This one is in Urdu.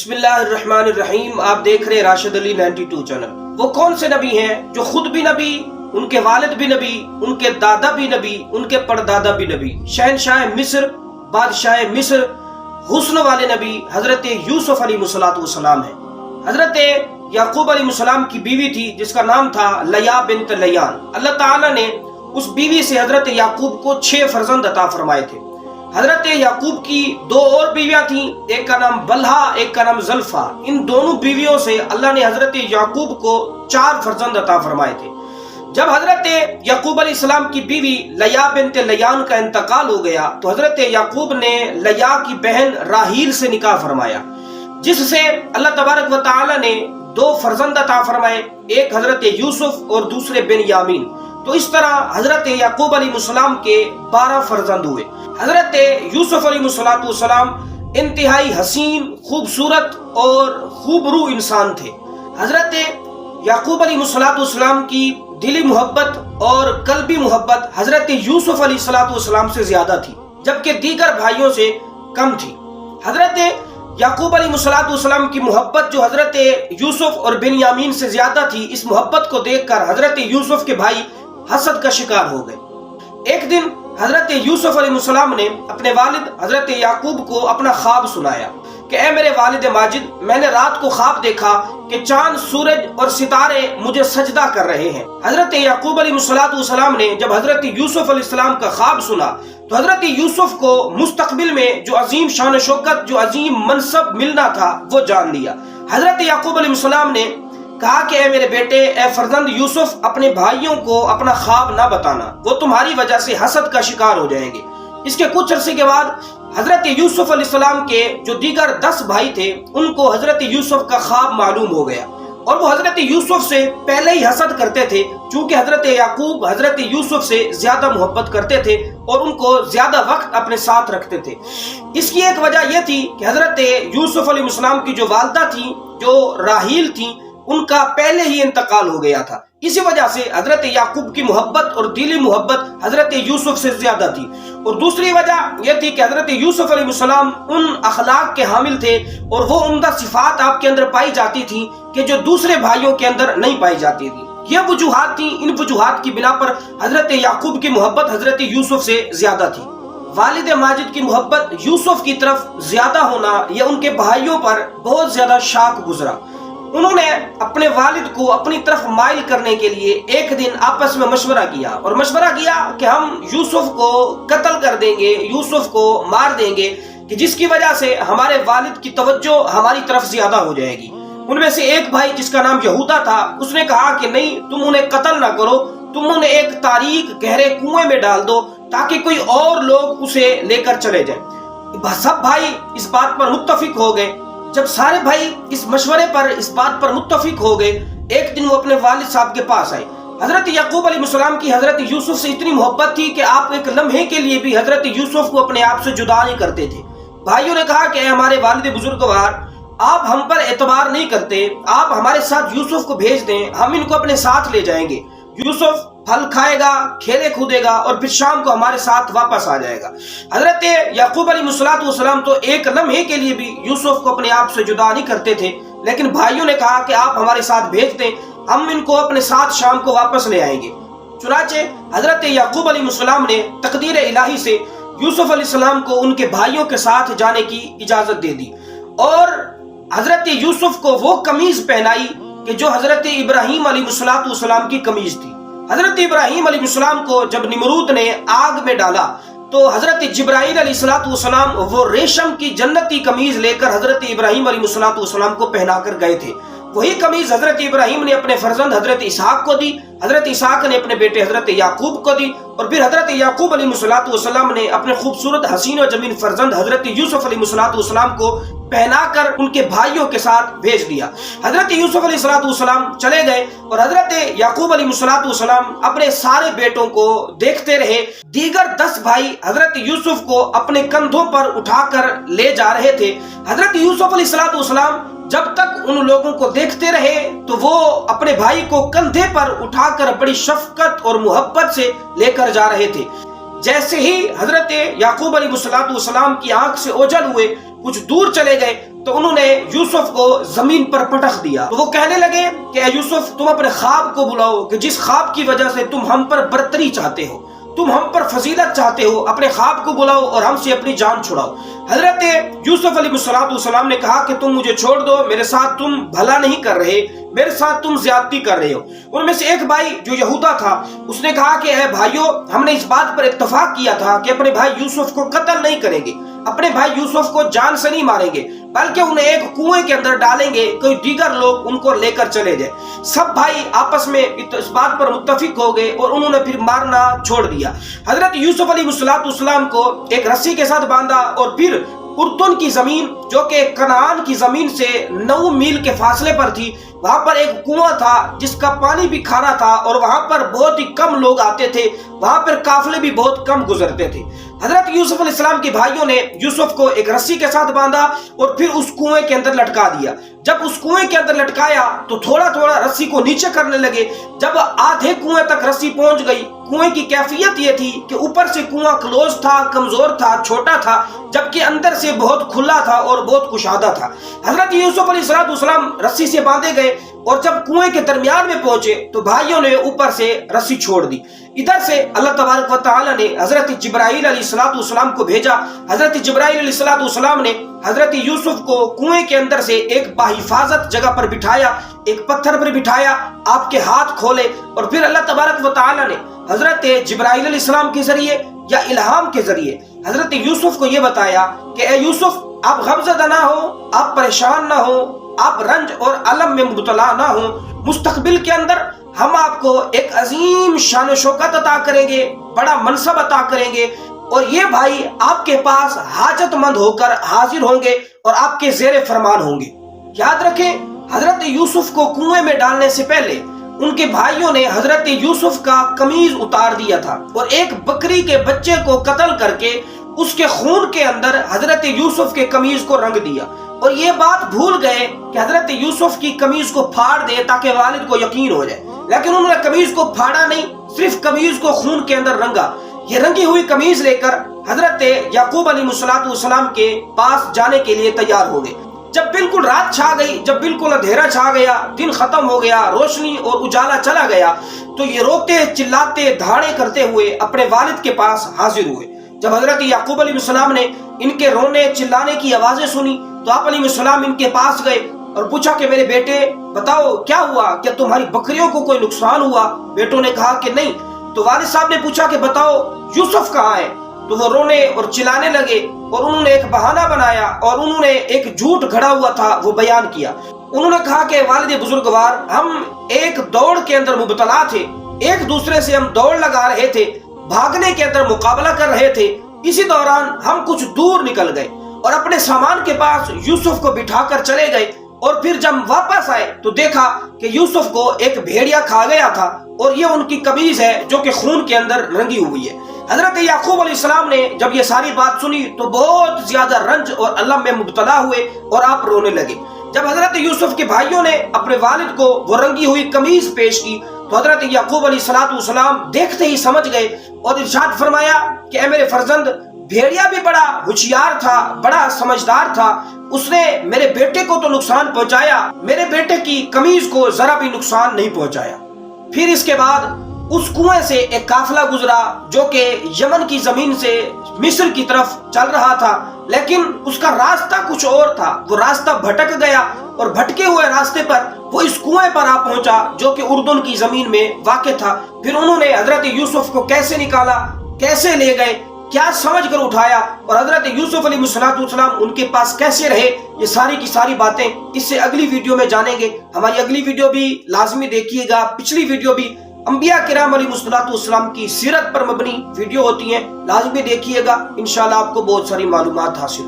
بسم اللہ الرحمن الرحیم۔ آپ دیکھ رہے راشد علی 92 چینل۔ وہ کون سے نبی ہیں جو خود بھی نبی، ان کے والد بھی نبی، ان کے دادا بھی نبی، ان کے پردادا بھی نبی، شہنشاہ مصر، بادشاہ مصر، حسن والے نبی حضرت یوسف علیہ السلام ہیں۔ حضرت یعقوب علیہ السلام کی بیوی تھی جس کا نام تھا لیا بنت لیان۔ اللہ تعالیٰ نے اس بیوی سے حضرت یعقوب کو 6 فرزند عطا فرمائے تھے۔ حضرت یعقوب کی 2 اور بیویاں تھیں، ایک کا نام بلہا، ایک کا نام زلفا۔ ان دونوں بیویوں سے اللہ نے حضرت یعقوب کو 4 فرزند عطا فرمائے تھے۔ جب حضرت یعقوب علیہ السلام کی بیوی لیا بنت لیان کا انتقال ہو گیا تو حضرت یعقوب نے لیا کی بہن راحیل سے نکاح فرمایا، جس سے اللہ تبارک و تعالی نے 2 فرزند عطا فرمائے، ایک حضرت یوسف اور دوسرے بنیامین۔ تو اس طرح حضرت یعقوب علیہ السلام کے 12 فرزند ہوئے۔ حضرت یوسف علیہ السلام انتہائی حسین، خوبصورت اور خوبرو انسان تھے۔ حضرت یعقوب علیہ السلام کی دلی محبت اور قلبی محبت حضرت یوسف علیہ السلام سے زیادہ تھی، جبکہ دیگر بھائیوں سے کم تھی۔ حضرت یعقوب علیہ السلام کی محبت جو حضرت یوسف اور بنیامین سے زیادہ تھی، اس محبت کو دیکھ کر حضرت یوسف کے بھائی حسد کا شکار ہو گئے۔ ایک دن حضرت یوسف علیہ السلام نے اپنے والد حضرت یعقوب کو اپنا خواب سنایا کہ اے میرے والد ماجد، میں نے رات کو خواب دیکھا کہ چاند، سورج اور ستارے مجھے سجدہ کر رہے ہیں۔ حضرت یعقوب علیہ السلام نے جب حضرت یوسف علیہ السلام کا خواب سنا تو حضرت یوسف کو مستقبل میں جو عظیم شان و شوکت، جو عظیم منصب ملنا تھا وہ جان لیا۔ حضرت یعقوب علیہ السلام نے کہا کہ اے میرے بیٹے، اے فرزند یوسف، اپنے بھائیوں کو اپنا خواب نہ بتانا، وہ تمہاری وجہ سے حسد کا شکار ہو جائیں گے۔ اس کے کچھ عرصے کے بعد حضرت یوسف علیہ السلام کے جو دیگر 10 بھائی تھے، ان کو حضرت یوسف کا خواب معلوم ہو گیا اور وہ حضرت یوسف سے پہلے ہی حسد کرتے تھے، چونکہ حضرت یعقوب حضرت یوسف سے زیادہ محبت کرتے تھے اور ان کو زیادہ وقت اپنے ساتھ رکھتے تھے۔ اس کی ایک وجہ یہ تھی کہ حضرت یوسف علیہ السلام کی جو والدہ تھیں، جو راحیل تھیں، ان کا پہلے ہی انتقال ہو گیا تھا۔ اسی وجہ سے حضرت یعقوب کی محبت اور دلی محبت حضرت یوسف سے زیادہ تھی۔ اور دوسری وجہ یہ تھی کہ حضرت یوسف علیہ السلام ان اخلاق کے حامل تھے اور وہ عمدہ صفات آپ کے اندر پائی جاتی تھی کہ جو دوسرے بھائیوں کے اندر نہیں پائی جاتی تھی۔ یہ وجوہات تھیں، ان وجوہات کی بنا پر حضرت یعقوب کی محبت حضرت یوسف سے زیادہ تھی۔ والد ماجد کی محبت یوسف کی طرف زیادہ ہونا یہ ان کے بھائیوں پر بہت زیادہ شاق گزرا۔ انہوں نے اپنے والد کو اپنی طرف مائل کرنے کے لیے ایک دن آپس میں مشورہ کیا کہ ہم یوسف کو قتل کر دیں گے، یوسف کو مار دیں گے، کہ جس کی وجہ سے ہمارے والد کی توجہ ہماری طرف زیادہ ہو جائے گی۔ ان میں سے ایک بھائی جس کا نام یہودا تھا، اس نے کہا کہ نہیں، تم انہیں قتل نہ کرو، تم انہیں ایک تاریک گہرے کنویں میں ڈال دو تاکہ کوئی اور لوگ اسے لے کر چلے جائیں۔ سب بھائی اس بات پر متفق ہو گئے۔ جب سارے بھائی اس مشورے پر، اس بات پر متفق ہو گئے، ایک دن وہ اپنے والد صاحب کے پاس آئے۔ حضرت یعقوب علیہ السلام کی حضرت یوسف سے اتنی محبت تھی کہ آپ ایک لمحے کے لیے بھی حضرت یوسف کو اپنے آپ سے جدا نہیں کرتے تھے۔ بھائیوں نے کہا کہ اے ہمارے والد بزرگوار، آپ ہم پر اعتبار نہیں کرتے، آپ ہمارے ساتھ یوسف کو بھیج دیں، ہم ان کو اپنے ساتھ لے جائیں گے۔ یوسف پھل کھائے گا، کھیلے کودے گا اور پھر شام کو ہمارے ساتھ واپس آ جائے گا۔ حضرت یعقوب علیہ السلام تو ایک لمحے کے لیے بھی یوسف کو اپنے آپ سے جدا نہیں کرتے تھے، لیکن بھائیوں نے کہا کہ آپ ہمارے ساتھ بھیج دیں، ہم ان کو اپنے ساتھ شام کو واپس لے آئیں گے۔ چنانچہ حضرت یعقوب علیہ السلام نے تقدیر الہی سے یوسف علیہ السلام کو ان کے بھائیوں کے ساتھ جانے کی اجازت دے دی اور حضرت یوسف کو وہ قمیض پہنائی کہ جو حضرت ابراہیم علیہ السلام کی قمیض تھی۔ حضرت ابراہیم علیہ السلام کو جب نمرود نے آگ میں ڈالا تو حضرت جبرائیل علیہ السلام وہ ریشم کی جنتی قمیض لے کر حضرت ابراہیم علیہ السلام کو پہنا کر گئے تھے۔ وہی قمیض حضرت ابراہیم نے اپنے فرزند حضرت اسحاق کو دی، حضرت اسحاق نے اپنے بیٹے حضرت یعقوب کو دی، اور پھر حضرت یعقوب علیہ السلام نے اپنے خوبصورت حسین و جمیل فرزند حضرت یوسف علیہ السلام کو پہنا کر ان کے بھائیوں کے ساتھ بھیج دیا۔ حضرت یوسف علیہ السلام چلے گئے اور حضرت یعقوب علیہ السلام اپنے سارے بیٹوں کو دیکھتے رہے۔ دیگر 10 بھائی حضرت یوسف کو اپنے کندھوں پر اٹھا کر لے جا رہے تھے۔ حضرت یوسف علیہ السلام جب تک ان لوگوں کو دیکھتے رہے تو وہ اپنے بھائی کو کندھے پر اٹھا کر بڑی شفقت اور محبت سے لے کر جا رہے تھے۔ جیسے ہی حضرت یعقوب علیہ السلام کی آنکھ سے اوجھل ہوئے، کچھ دور چلے گئے تو انہوں نے یوسف کو زمین پر پٹخ دیا. تو وہ کہنے لگے کہ اے یوسف تم اپنے خواب کو بلاؤ کہ جس خواب کی وجہ سے تم ہم پر برتری چاہتے ہو, تم ہم پر فضیلت چاہتے ہو, اپنے خواب کو بلاؤ اور ہم سے اپنی جان چھڑاؤ. حضرت یوسف علیہ السلام نے کہا کہ تم مجھے چھوڑ دو, میرے ساتھ تم بھلا نہیں کر رہے, میرے ساتھ تم زیادتی کر رہے ہو. ان میں سے ایک بھائی جو یہودا تھا اس نے کہا کہ اے بھائیو, ہم نے اس بات پر اتفاق کیا تھا کہ اپنے بھائی یوسف کو قتل نہیں کریں گے, اپنے بھائی یوسف کو جان سے نہیں ماریں گے, بلکہ انہیں ایک کنویں کے اندر ڈالیں گے, کوئی دیگر لوگ ان کو لے کر چلے جائیں. سب بھائی آپس میں اس بات پر متفق ہو گئے اور انہوں نے پھر مارنا چھوڑ دیا. حضرت یوسف علیہ السلام کو ایک رسی کے ساتھ باندھا اور پھر اردن کی زمین جو کہ کنعان کی زمین سے 9 میل کے فاصلے پر تھی, وہاں پر ایک کنواں تھا جس کا پانی بھی کھارا تھا اور وہاں پر بہت ہی کم لوگ آتے تھے, وہاں پر قافلے بھی بہت کم گزرتے تھے. حضرت یوسف علیہ السلام کے بھائیوں نے یوسف کو ایک رسی کے ساتھ باندھا اور پھر اس کنویں کے اندر لٹکا دیا. جب اس کنویں کے اندر لٹکایا تو تھوڑا تھوڑا رسی کو نیچے کرنے لگے. جب آدھے کنویں تک رسی پہنچ گئی, کنویں کی کیفیت یہ تھی کہ اوپر سے کنواں کلوز تھا, کمزور تھا, چھوٹا تھا, جبکہ اندر سے بہت کھلا تھا اور بہت کشادہ تھا. حضرت یوسف علیہ السلام رسی سے باندھے گئے اور جب کنویں کے درمیان میں پہنچے تو بھائیوں نے اوپر سے رسی چھوڑ دی. ادھر سے اللہ تبارک و تعالی نے حضرت جبرائیل علیہ السلام کو بھیجا. حضرت جبرائیل علیہ السلام نے حضرت یوسف کو کنویں کے اندر سے ایک باحفاظت جگہ پر بٹھایا, ایک پتھر پر بٹھایا, آپ کے ہاتھ کھولے اور پھر اللہ تبارک و تعالی نے حضرت جبرائیل علیہ السلام کے ذریعے یا الہام کے ذریعے حضرت یوسف کو یہ بتایا کہ اے یوسف, آپ غمزدہ نہ ہو, آپ پریشان نہ ہو, آپ رنج اور علم میں مبتلا نہ ہو. مستقبل کے اندر ہم آپ کو ایک عظیم شان و شوکت عطا کریں گے, بڑا منصب عطا کریں گے, اور یہ بھائی آپ کے پاس حاجت مند ہو کر حاضر ہوں گے اور آپ کے زیر فرمان ہوں گے. یاد رکھیں, حضرت یوسف کو کنویں میں ڈالنے سے پہلے ان کے بھائیوں نے حضرت یوسف کا قمیض اتار دیا تھا اور ایک بکری کے بچے کو قتل کر کے اس کے خون کے اندر حضرت یوسف کے قمیض کو رنگ دیا, اور یہ بات بھول گئے کہ حضرت یوسف کی قمیض کو پھاڑ دے تاکہ والد کو یقین ہو جائے. لیکن انہوں نے قمیض کو پھاڑا نہیں, صرف قمیض کو خون کے اندر رنگا. یہ رنگی ہوئی قمیض لے کر حضرت یعقوب علیہ السلام کے پاس جانے کے لیے تیار ہو گئے. جب بالکل رات چھا گئی, جب بالکل اندھیرا چھا گیا, دن ختم ہو گیا, روشنی اور اجالا چلا گیا, تو یہ روتے چلاتے دھاڑے کرتے ہوئے اپنے والد کے پاس حاضر ہوئے. جب حضرت یعقوب علیہ السلام نے ان کے رونے چلانے کی آوازیں سنی تو آپ علیہ السلام ان کے پاس گئے اور پوچھا کہ میرے بیٹے بتاؤ کیا ہوا, کیا تمہاری بکریوں کو کوئی نقصان ہوا؟ بیٹوں نے کہا کہ نہیں. تو والد صاحب نے پوچھا کہ بتاؤ یوسف کہاں ہے؟ تو وہ رونے اور چلانے لگے اور انہوں نے ایک بہانہ بنایا اور انہوں نے ایک جھوٹ گھڑا ہوا تھا وہ بیان کیا. انہوں نے کہا کہ والد بزرگوار, ہم ایک دوڑ کے اندر مبتلا تھے, ایک دوسرے سے ہم دوڑ لگا رہے تھے, بھاگنے کے اندر مقابلہ کر رہے تھے. اسی دوران ہم کچھ دور نکل گئے اور اپنے سامان کے پاس یوسف کو بٹھا کر چلے گئے, اور پھر جب واپس آئے تو دیکھا کہ یوسف کو ایک بھیڑیا کھا گیا تھا اور یہ ان کی قمیض ہے جو کہ خون کے اندر رنگی ہوئی ہے. حضرت یعقوب علیہ السلام نے جب یہ ساری بات سنی تو بہت زیادہ رنج اور علم میں مبتلا ہوئے اور آپ رونے لگے. جب حضرت یوسف کے بھائیوں نے اپنے والد کو وہ رنگی ہوئی قمیض پیش کی تو حضرت یعقوب علیہ السلام دیکھتے ہی سمجھ گئے اور ارشاد فرمایا کہ اے میرے فرزند, بھیڑیا بھی بڑا ہوشیار تھا, بڑا سمجھدار تھا, اس نے میرے بیٹے کو تو نقصان پہنچایا, میرے بیٹے کی قمیض کو ذرا بھی نقصان نہیں پہنچایا. پھر اس کے بعد اس کنویں سے ایک قافلہ گزرا جو کہ یمن کی زمین سے مصر کی طرف چل رہا تھا, لیکن اس کا راستہ کچھ اور تھا. وہ راستہ بھٹک گیا اور بھٹکے ہوئے راستے پر وہ اس کنویں پر آ پہنچا جو کہ اردن کی زمین میں واقع تھا. پھر انہوں نے حضرت یوسف کو کیسے نکالا, کیسے لے گئے, کیا سمجھ کر اٹھایا, اور حضرت یوسف علیہ السلام ان کے پاس کیسے رہے, یہ ساری کی ساری باتیں اس سے اگلی ویڈیو میں جانیں گے. ہماری اگلی ویڈیو بھی لازمی دیکھیے گا. پچھلی ویڈیو بھی انبیاء کرام علیہ السلام کی سیرت پر مبنی ویڈیو ہوتی ہیں, لازمی دیکھیے گا. انشاءاللہ آپ کو بہت ساری معلومات حاصل